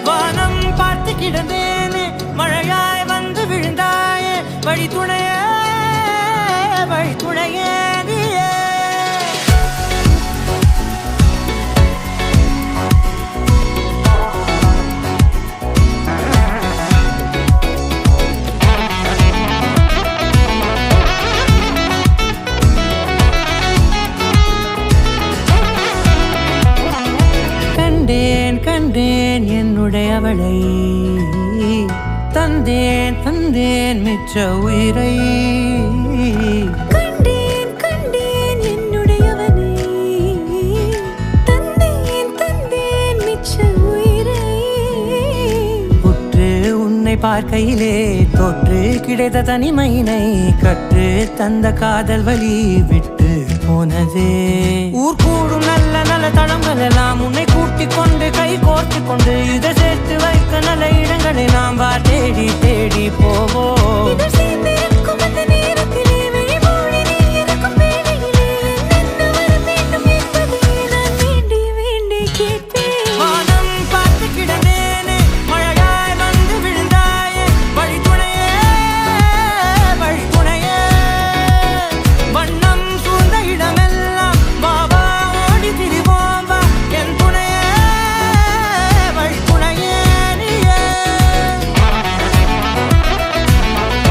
வானம் பார்த்து கிடந்தேனே மழையாய் வந்து விழுந்தாயே வழி துணையே நீயே கண்டேன் என்னுடையவளை தந்தேன் மிச்ச உயிரை கண்டேன் என்னுடையவனை தந்தேன் மிச்ச உயிரை உற்று உன்னை பார்க்கையிலே தொற்று கிடைத்த தனிமையினை கற்று தந்த காதல் வழி விட்டு போனதே ஊர் கூடும் நல்ல நல்ல தளங்கள் எல்லாம் உன்னை